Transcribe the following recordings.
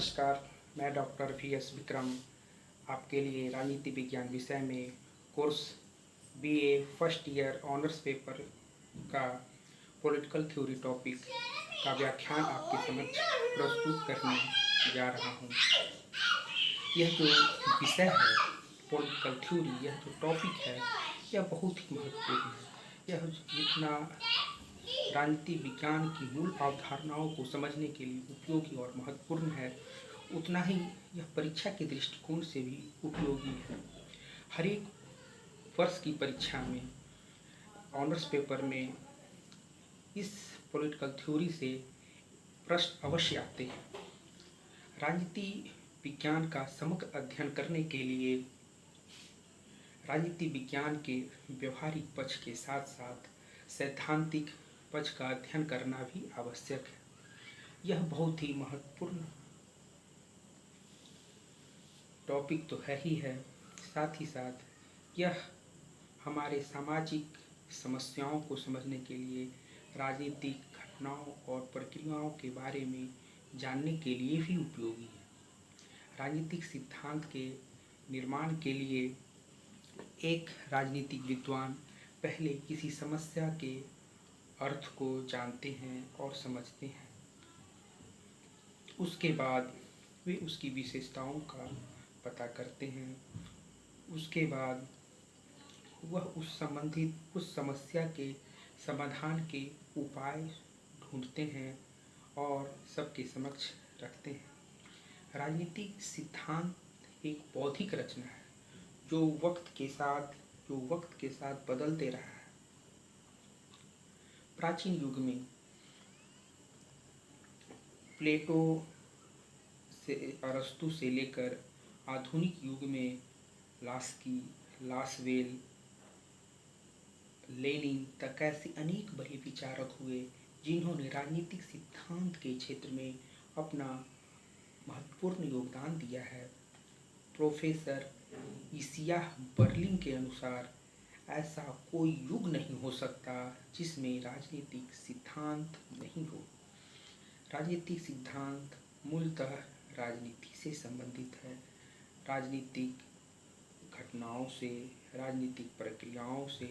नमस्कार। मैं doctor VS. Vikram आपके लिए राजनीति विज्ञान विषय में course BA first year honours paper का पॉलिटिकल थ्योरी टॉपिक का व्याख्यान आपके समक्ष प्रस्तुत करने जा रहा हूँ। यह जो विषय है पॉलिटिकल थ्योरी, यह जो टॉपिक है यह बहुत ही महत्वपूर्ण है। यह जितना राजनीति विज्ञान की मूल अवधारणाओं को समझने के लिए उपयोगी और महत्वपूर्ण है, उतना ही यह परीक्षा के दृष्टिकोण से भी उपयोगी है। हर एक वर्ष की परीक्षा में ऑनर्स पेपर में इस पॉलिटिकल थ्योरी से प्रश्न अवश्य आते हैं। राजनीति विज्ञान का समग्र अध्ययन करने के लिए राजनीति विज्ञान के व्यवहारिक पक्ष के साथ साथ सैद्धांतिक पक्ष का अध्ययन करना भी आवश्यक है। यह बहुत ही महत्वपूर्ण टॉपिक तो है ही है, साथ ही साथ यह हमारे सामाजिक समस्याओं को समझने के लिए, राजनीतिक घटनाओं और प्रक्रियाओं के बारे में जानने के लिए भी उपयोगी है। राजनीतिक सिद्धांत के निर्माण के लिए एक राजनीतिक विद्वान पहले किसी समस्या के अर्थ को जानते हैं और समझते हैं। उसके बाद वे उसकी विशेषताओं का पता करते हैं। उसके बाद वह उस समस्या के समाधान के उपाय ढूंढते हैं और सबके समक्ष रखते हैं। राजनीतिक सिद्धांत एक बौद्धिक रचना है जो वक्त के साथ बदलते रहा है। प्राचीन युग में प्लेटो से अरस्तु से लेकर आधुनिक युग में लास्की, लासवेल, लेनिन तक ऐसे अनेक बड़े विचारक हुए जिन्होंने राजनीतिक सिद्धांत के क्षेत्र में अपना महत्वपूर्ण योगदान दिया है। प्रोफेसर इसियाह बर्लिन के अनुसार ऐसा कोई युग नहीं हो सकता जिसमें राजनीतिक सिद्धांत नहीं हो। राजनीतिक सिद्धांत मूलतः राजनीति से संबंधित है, राजनीतिक घटनाओं से, राजनीतिक प्रक्रियाओं से,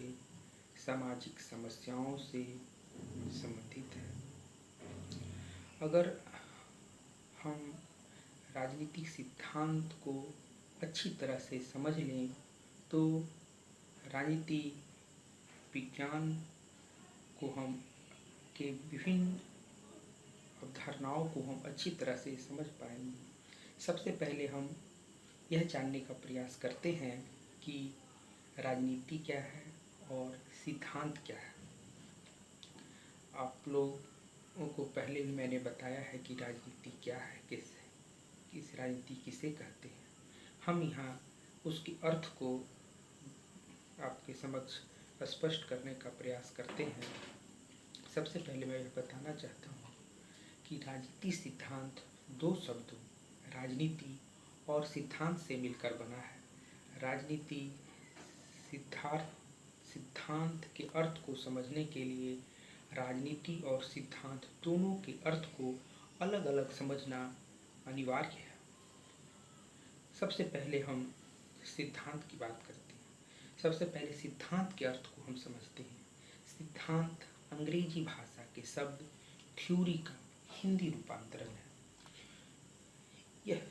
सामाजिक समस्याओं से संबंधित है। अगर हम राजनीतिक सिद्धांत को अच्छी तरह से समझ लें तो राजनीति विज्ञान को हम के विभिन्न अवधारणाओं को हम अच्छी तरह से समझ पाएंगे। सबसे पहले हम यह जानने का प्रयास करते हैं कि राजनीति क्या है और सिद्धांत क्या है। आप लोगों को पहले भी मैंने बताया है कि राजनीति क्या है, किस राजनीति किसे कहते हैं। हम यहाँ उसके अर्थ को आपके समक्ष स्पष्ट करने का प्रयास करते हैं। सबसे पहले मैं यह बताना चाहता हूँ कि राजनीति सिद्धांत दो शब्दों राजनीति और सिद्धांत से मिलकर बना है। राजनीति सिद्धांत के अर्थ को समझने के लिए राजनीति और सिद्धांत दोनों के अर्थ को अलग अलग समझना अनिवार्य है। सबसे पहले हम सिद्धांत की बात करते हैं। सबसे पहले सिद्धांत के अर्थ को हम समझते हैं। सिद्धांत अंग्रेजी भाषा के शब्द थ्योरी का हिंदी रूपांतरण है। यह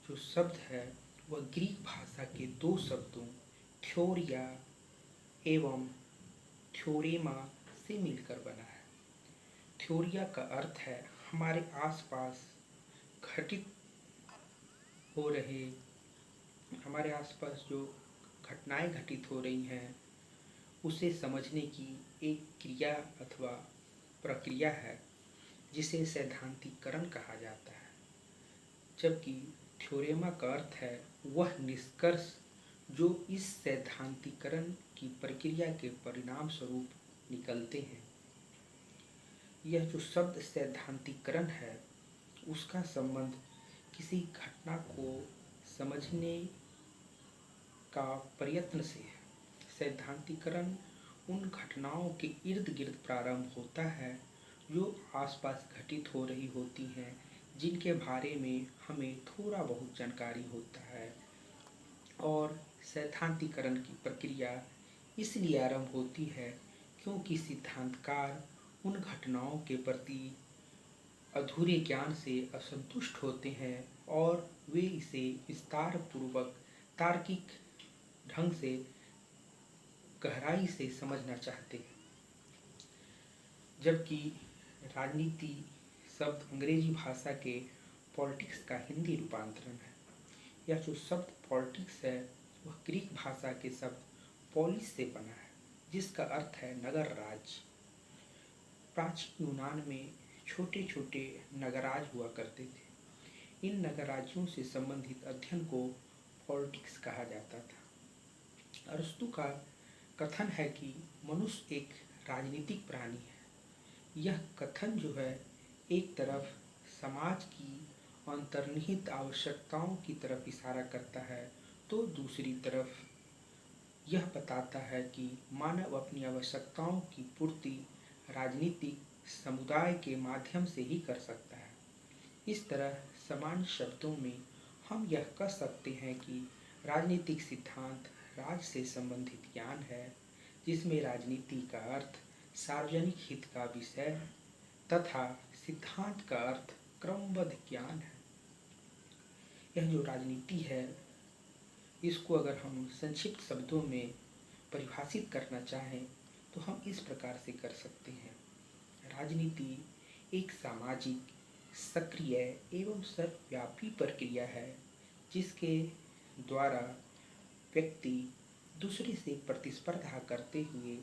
जो शब्द है वह ग्रीक भाषा के दो शब्दों थ्योरिया एवं थ्योरेमा से मिलकर बना है। थ्योरिया का अर्थ है हमारे आसपास हमारे आसपास जो घटनाएं घटित हो रही हैं उसे समझने की एक क्रिया अथवा प्रक्रिया है जिसे सैद्धांतिकरण कहा जाता है। जबकि थ्योरेमा का अर्थ है वह निष्कर्ष जो इस सैद्धांतिकरण की प्रक्रिया के परिणाम स्वरूप निकलते हैं। यह जो शब्द सैद्धांतिकरण है उसका संबंध किसी घटना को समझने का प्रयत्न से है। सैद्धांतिकरण उन घटनाओं के इर्द गिर्द प्रारंभ होता है जो आसपास घटित हो रही होती हैं, जिनके बारे में हमें थोड़ा बहुत जानकारी होता है। और सैद्धांतिकरण की प्रक्रिया इसलिए आरंभ होती है क्योंकि सिद्धांतकार उन घटनाओं के प्रति अधूरे ज्ञान से असंतुष्ट होते हैं और वे इसे विस्तार पूर्वक तार्किक ढंग से गहराई से समझना चाहते हैं। जबकि राजनीति शब्द अंग्रेजी भाषा के पॉलिटिक्स का हिंदी रूपांतरण है। यह जो शब्द पॉलिटिक्स है वह ग्रीक भाषा के शब्द पोलिस से बना है, जिसका अर्थ है नगर राज्य। प्राचीन यूनान में छोटे छोटे नगराज हुआ करते थे। इन नगराज्यों से संबंधित अध्ययन को पॉलिटिक्स कहा जाता था। अरस्तु का कथन है कि मनुष्य एक राजनीतिक प्राणी है। यह कथन जो है एक तरफ समाज की अंतर्निहित आवश्यकताओं की तरफ इशारा करता है, तो दूसरी तरफ यह बताता है कि मानव अपनी आवश्यकताओं की पूर्ति राजनीतिक समुदाय के माध्यम से ही कर सकता है। इस तरह सामान्य शब्दों में हम यह कह सकते हैं कि राजनीतिक सिद्धांत राज से संबंधित ज्ञान है, जिसमें राजनीति का अर्थ सार्वजनिक हित का विषय तथा सिद्धांत का अर्थ क्रमबद्ध ज्ञान है। यह जो राजनीति है, इसको अगर हम संक्षिप्त शब्दों में परिभाषित करना चाहें तो हम इस प्रकार से कर सकते हैं। राजनीति एक सामाजिक, सक्रिय एवं सर्वव्यापी प्रक्रिया है, जिसके द्वारा व्यक्ति दूसरे से प्रतिस्पर्धा करते हुए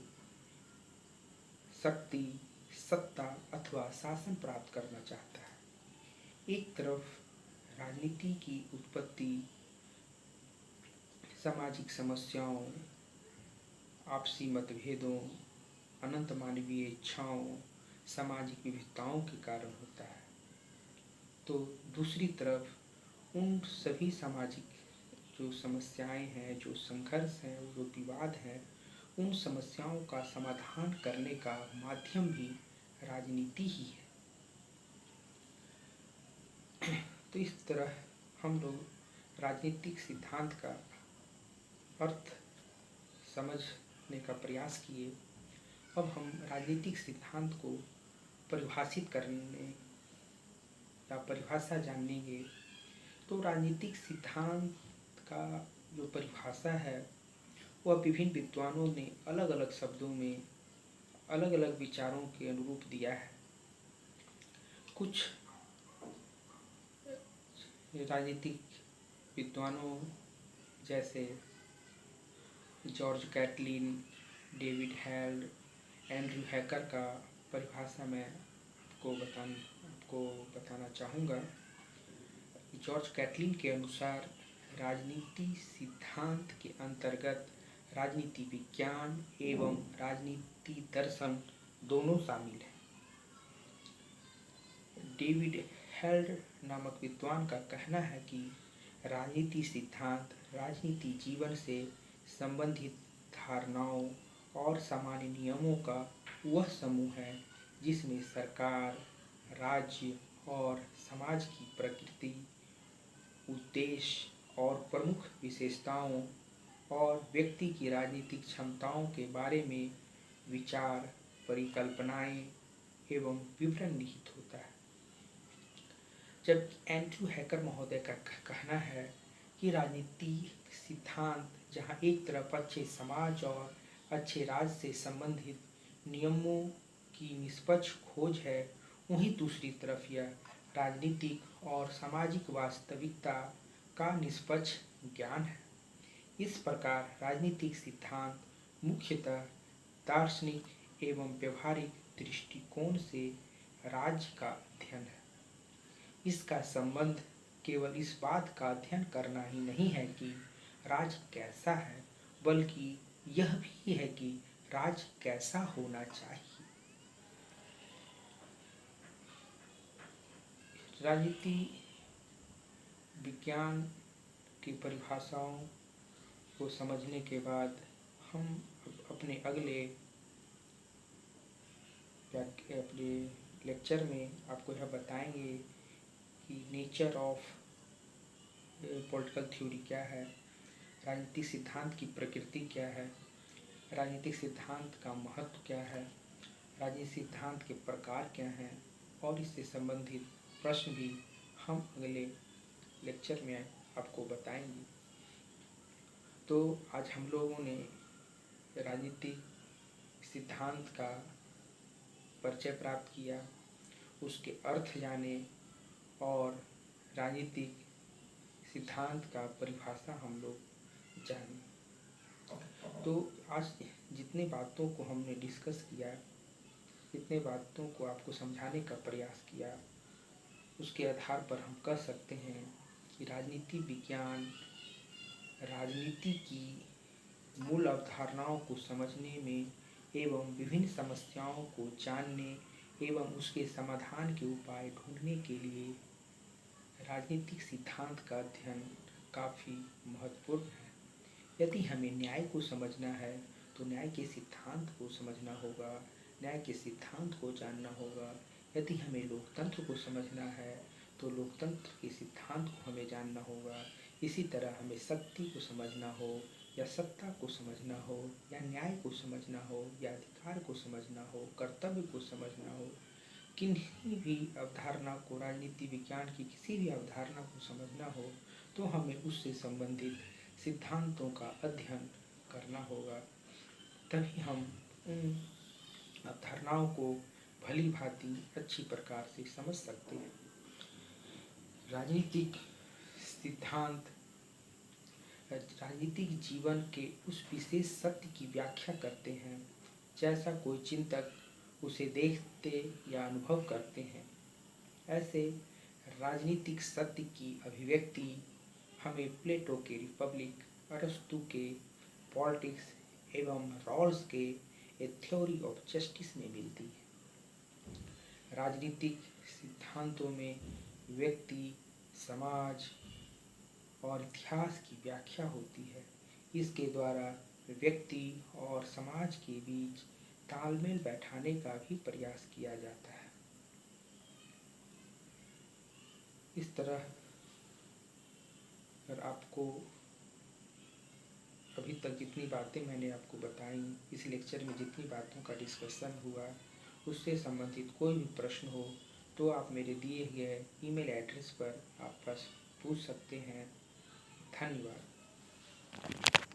शक्ति, सत्ता अथवा शासन प्राप्त करना चाहता है। एक तरफ राजनीति की उत्पत्ति सामाजिक समस्याओं, आपसी मतभेदों, अनंत मानवीय इच्छाओं, सामाजिक विविधताओं के कारण होता है, तो दूसरी तरफ उन सभी सामाजिक जो समस्याएं हैं, जो संघर्ष हैं, जो विवाद हैं, उन समस्याओं का समाधान करने का माध्यम भी राजनीति ही है। तो इस तरह हम लोग राजनीतिक सिद्धांत का अर्थ समझने का प्रयास किए। अब हम राजनीतिक सिद्धांत को परिभाषित करने या परिभाषा जानेंगे। तो राजनीतिक सिद्धांत का जो परिभाषा है वह विभिन्न विद्वानों ने अलग अलग शब्दों में अलग अलग विचारों के अनुरूप दिया है। कुछ राजनीतिक विद्वानों जैसे George Catlin, David Held, Andrew Hacker का परिभाषा मैं आपको बताना चाहूँगा। जॉर्ज कैटलिन के अनुसार राजनीति सिद्धांत के अंतर्गत राजनीति विज्ञान एवं राजनीति दर्शन दोनों शामिल हैं। डेविड हेल्ड नामक विद्वान का कहना है कि राजनीति सिद्धांत राजनीति जीवन से संबंधित धारणाओं और सामान्य नियमों का वह समूह है जिसमें सरकार, राज्य और समाज की प्रकृति, उद्देश्य और प्रमुख विशेषताओं और व्यक्ति की राजनीतिक क्षमताओं के बारे में विचार, परिकल्पनाएं एवं विवरण निहित होता है। जबकि एंड्रयू हैकर महोदय का कहना है कि राजनीति सिद्धांत जहां एक तरफ अच्छे समाज और अच्छे राज्य से संबंधित नियमों की निष्पक्ष खोज है, वहीं दूसरी तरफ यह राजनीतिक और सामाजिक वास्तविकता का निष्पक्ष ज्ञान है। इस प्रकार राजनीतिक सिद्धांत मुख्यतः दार्शनिक एवं व्यवहारिक दृष्टिकोण से राज्य का अध्ययन है। इसका संबंध केवल इस बात का अध्ययन करना ही नहीं है कि राज्य कैसा है, बल्कि यह भी है कि राज्य कैसा होना चाहिए। राजनीति विज्ञान की परिभाषाओं को समझने के बाद हम अपने अगले लेक्चर में आपको यह बताएंगे कि नेचर ऑफ पॉलिटिकल थ्योरी क्या है, राजनीतिक सिद्धांत की प्रकृति क्या है, राजनीतिक सिद्धांत का महत्व क्या है, राजनीतिक सिद्धांत के प्रकार क्या हैं, और इससे संबंधित प्रश्न भी हम अगले लेक्चर में आपको बताएंगे। तो आज हम लोगों ने राजनीतिक सिद्धांत का परिचय प्राप्त किया, उसके अर्थ जाने और राजनीतिक सिद्धांत का परिभाषा हम लोग जाने। तो आज जितने बातों को हमने डिस्कस किया, जितने बातों को आपको समझाने का प्रयास किया, उसके आधार पर हम कह सकते हैं कि राजनीति विज्ञान राजनीति की मूल अवधारणाओं को समझने में एवं विभिन्न समस्याओं को जानने एवं उसके समाधान के उपाय ढूंढने के लिए राजनीतिक सिद्धांत का अध्ययन काफ़ी महत्वपूर्ण है। यदि हमें न्याय को समझना है तो न्याय के सिद्धांत को समझना होगा, न्याय के सिद्धांत को जानना होगा। यदि हमें लोकतंत्र को समझना है तो लोकतंत्र के सिद्धांत को हमें जानना होगा। इसी तरह हमें शक्ति को समझना हो या सत्ता को समझना हो या न्याय को समझना हो या अधिकार को समझना हो, कर्तव्य को समझना हो, किन्हीं भी अवधारणा को, राजनीति विज्ञान की किसी भी अवधारणा को समझना हो तो हमें उससे संबंधित सिद्धांतों का अध्ययन करना होगा। तभी हम उन अवधारणाओं को भली भांति अच्छी प्रकार से समझ सकते हैं। राजनीतिक सिद्धांत राजनीतिक जीवन के उस विशेष सत्य की व्याख्या करते हैं जैसा कोई चिंतक उसे देखते या अनुभव करते हैं। ऐसे राजनीतिक सत्य की अभिव्यक्ति हमें प्लेटो के रिपब्लिक, अरस्तु के पॉलिटिक्स एवं रॉल्स के ए थ्योरी ऑफ जस्टिस में मिलती है। राजनीतिक सिद्धांतों में व्यक्ति, समाज और इतिहास की व्याख्या होती है। इसके द्वारा व्यक्ति और समाज के बीच तालमेल बैठाने का भी प्रयास किया जाता है। इस तरह अगर आपको अभी तक जितनी बातें मैंने आपको बताई, इस लेक्चर में जितनी बातों का डिस्कशन हुआ, उससे संबंधित कोई भी प्रश्न हो तो आप मेरे दिए गए ईमेल एड्रेस पर आप प्रश्न पूछ सकते हैं। धन्यवाद।